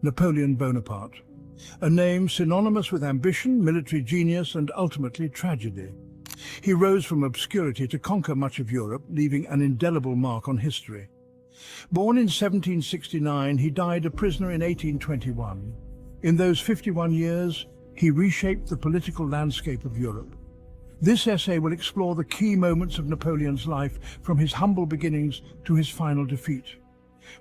Napoleon Bonaparte, a name synonymous with ambition, military genius, and ultimately tragedy. He rose from obscurity to conquer much of Europe, leaving an indelible mark on history. Born in 1769, he died a prisoner in 1821. In those 51 years, he reshaped the political landscape of Europe. This essay will explore the key moments of Napoleon's life, from his humble beginnings to his final defeat.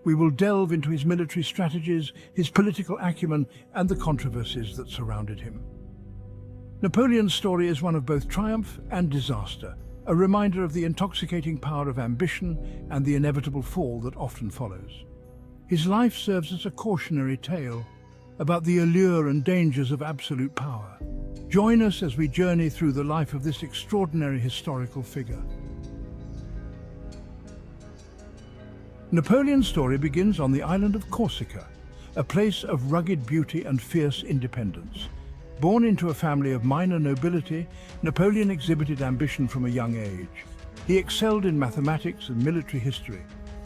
We will delve into his military strategies, his political acumen, and the controversies that surrounded him. Napoleon's story is one of both triumph and disaster, a reminder of the intoxicating power of ambition and the inevitable fall that often follows. His life serves as a cautionary tale about the allure and dangers of absolute power. Join us as we journey through the life of this extraordinary historical figure. Napoleon's story begins on the island of Corsica, a place of rugged beauty and fierce independence. Born into a family of minor nobility, Napoleon exhibited ambition from a young age. He excelled in mathematics and military history.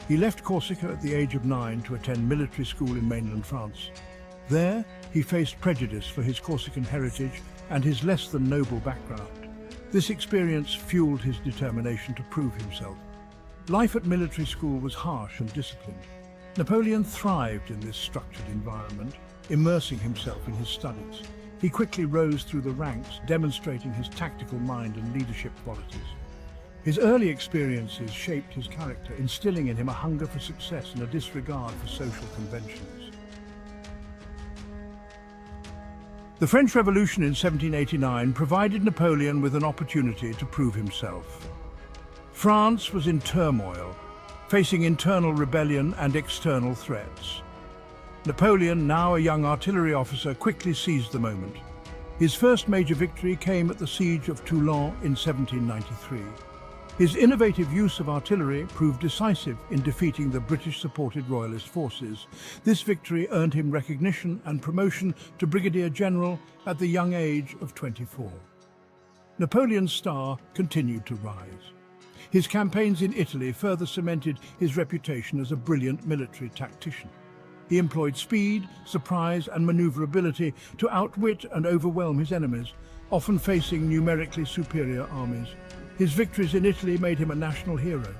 He left Corsica at the age of 9 to attend military school in mainland France. There, he faced prejudice for his Corsican heritage and his less than noble background. This experience fueled his determination to prove himself. Life at military school was harsh and disciplined. Napoleon thrived in this structured environment, immersing himself in his studies. He quickly rose through the ranks, demonstrating his tactical mind and leadership qualities. His early experiences shaped his character, instilling in him a hunger for success and a disregard for social conventions. The French Revolution in 1789 provided Napoleon with an opportunity to prove himself. France was in turmoil, facing internal rebellion and external threats. Napoleon, now a young artillery officer, quickly seized the moment. His first major victory came at the siege of Toulon in 1793. His innovative use of artillery proved decisive in defeating the British-supported royalist forces. This victory earned him recognition and promotion to brigadier general at the young age of 24. Napoleon's star continued to rise. His campaigns in Italy further cemented his reputation as a brilliant military tactician. He employed speed, surprise, and maneuverability to outwit and overwhelm his enemies, often facing numerically superior armies. His victories in Italy made him a national hero.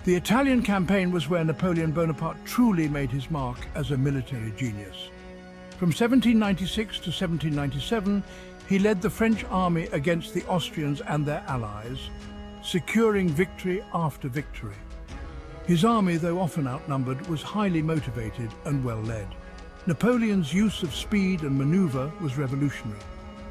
The Italian campaign was where Napoleon Bonaparte truly made his mark as a military genius. From 1796 to 1797, he led the French army against the Austrians and their allies, securing victory after victory. His army, though often outnumbered, was highly motivated and well led. Napoleon's use of speed and maneuver was revolutionary.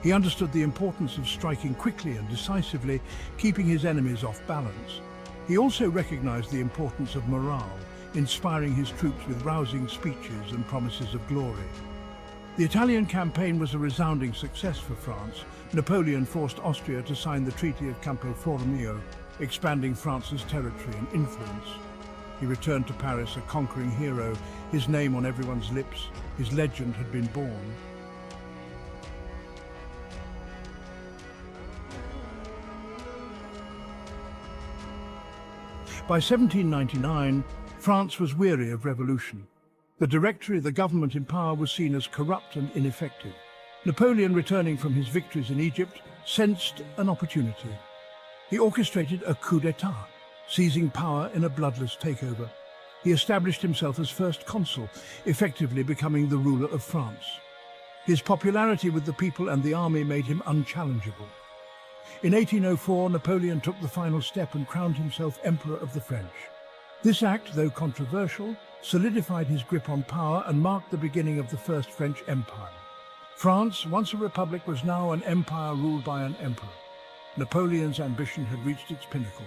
He understood the importance of striking quickly and decisively, keeping his enemies off balance. He also recognized the importance of morale, inspiring his troops with rousing speeches and promises of glory. The Italian campaign was a resounding success for France. Napoleon forced Austria to sign the Treaty of Campo Formio, expanding France's territory and influence. He returned to Paris a conquering hero, his name on everyone's lips. His legend had been born. By 1799, France was weary of revolution. The Directory, the government in power, was seen as corrupt and ineffective. Napoleon, returning from his victories in Egypt, sensed an opportunity. He orchestrated a coup d'etat, seizing power in a bloodless takeover. He established himself as first consul, effectively becoming the ruler of France. His popularity with the people and the army made him unchallengeable. In 1804, Napoleon took the final step and crowned himself Emperor of the French. This act, though controversial, solidified his grip on power and marked the beginning of the First French Empire. France, once a republic, was now an empire ruled by an emperor. Napoleon's ambition had reached its pinnacle.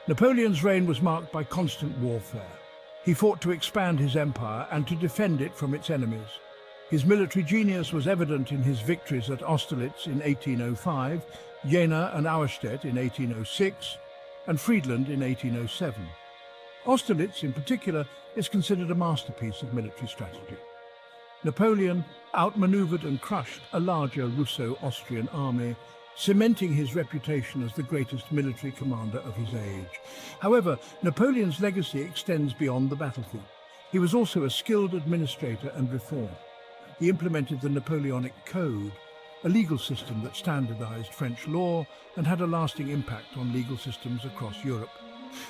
Napoleon's reign was marked by constant warfare. He fought to expand his empire and to defend it from its enemies. His military genius was evident in his victories at Austerlitz in 1805, Jena and Auerstedt in 1806, and Friedland in 1807. Austerlitz, in particular, is considered a masterpiece of military strategy. Napoleon outmaneuvered and crushed a larger Russo-Austrian army, cementing his reputation as the greatest military commander of his age. However, Napoleon's legacy extends beyond the battlefield. He was also a skilled administrator and reformer. He implemented the Napoleonic Code, a legal system that standardized French law and had a lasting impact on legal systems across Europe.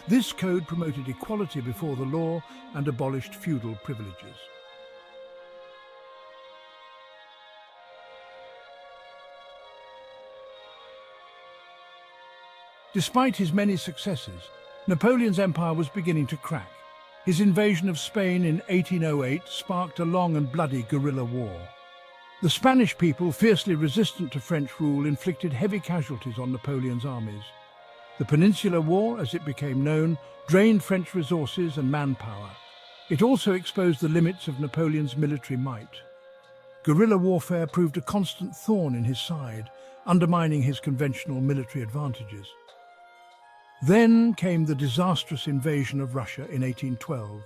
This code promoted equality before the law and abolished feudal privileges. Despite his many successes, Napoleon's empire was beginning to crack. His invasion of Spain in 1808 sparked a long and bloody guerrilla war. The Spanish people, fiercely resistant to French rule, inflicted heavy casualties on Napoleon's armies. The Peninsular War, as it became known, drained French resources and manpower. It also exposed the limits of Napoleon's military might. Guerrilla warfare proved a constant thorn in his side, undermining his conventional military advantages. Then came the disastrous invasion of Russia in 1812.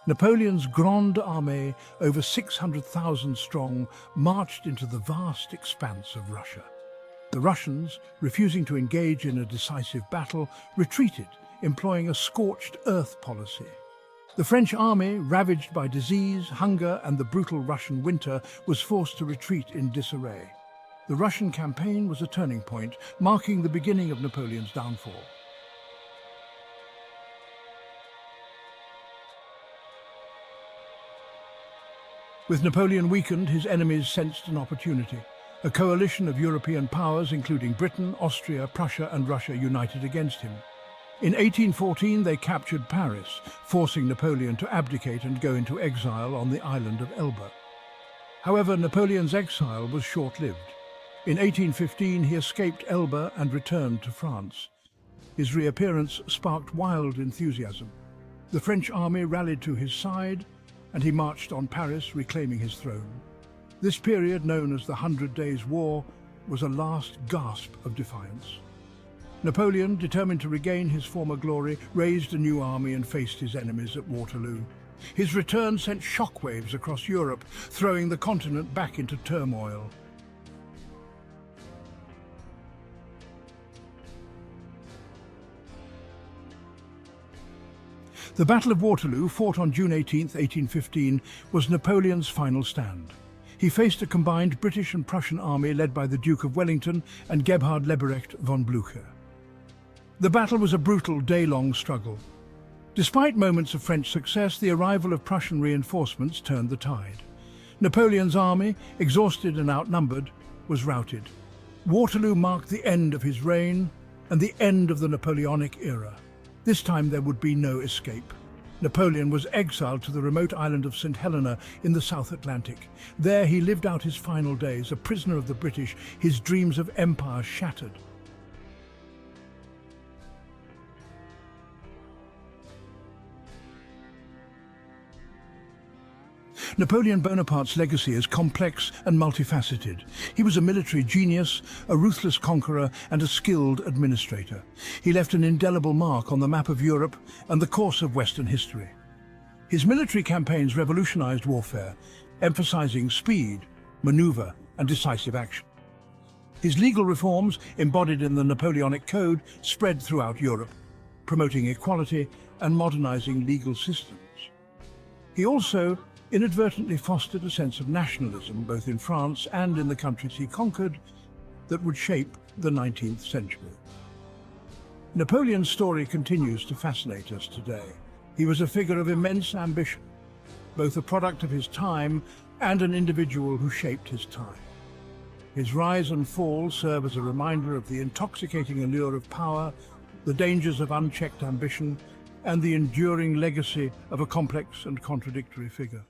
Napoleon's Grande Armée, over 600,000 strong, marched into the vast expanse of Russia. The Russians, refusing to engage in a decisive battle, retreated, employing a scorched earth policy. The French army, ravaged by disease, hunger, and the brutal Russian winter, was forced to retreat in disarray. The Russian campaign was a turning point, marking the beginning of Napoleon's downfall. With Napoleon weakened, his enemies sensed an opportunity. A coalition of European powers, including Britain, Austria, Prussia, and Russia, united against him. In 1814, they captured Paris, forcing Napoleon to abdicate and go into exile on the island of Elba. However, Napoleon's exile was short-lived. In 1815, he escaped Elba and returned to France. His reappearance sparked wild enthusiasm. The French army rallied to his side, and he marched on Paris, reclaiming his throne. This period, known as the 100 Days' War, was a last gasp of defiance. Napoleon, determined to regain his former glory, raised a new army and faced his enemies at Waterloo. His return sent shockwaves across Europe, throwing the continent back into turmoil. The Battle of Waterloo, fought on June 18, 1815, was Napoleon's final stand. He faced a combined British and Prussian army led by the Duke of Wellington and Gebhard Leberecht von Blücher. The battle was a brutal, day-long struggle. Despite moments of French success, the arrival of Prussian reinforcements turned the tide. Napoleon's army, exhausted and outnumbered, was routed. Waterloo marked the end of his reign and the end of the Napoleonic era. This time there would be no escape. Napoleon was exiled to the remote island of St. Helena in the South Atlantic. There he lived out his final days, a prisoner of the British, his dreams of empire shattered. Napoleon Bonaparte's legacy is complex and multifaceted. He was a military genius, a ruthless conqueror, and a skilled administrator. He left an indelible mark on the map of Europe and the course of Western history. His military campaigns revolutionized warfare, emphasizing speed, maneuver, and decisive action. His legal reforms, embodied in the Napoleonic Code, spread throughout Europe, promoting equality and modernizing legal systems. He also inadvertently fostered a sense of nationalism, both in France and in the countries he conquered, that would shape the 19th century. Napoleon's story continues to fascinate us today. He was a figure of immense ambition, both a product of his time and an individual who shaped his time. His rise and fall serve as a reminder of the intoxicating allure of power, the dangers of unchecked ambition, and the enduring legacy of a complex and contradictory figure.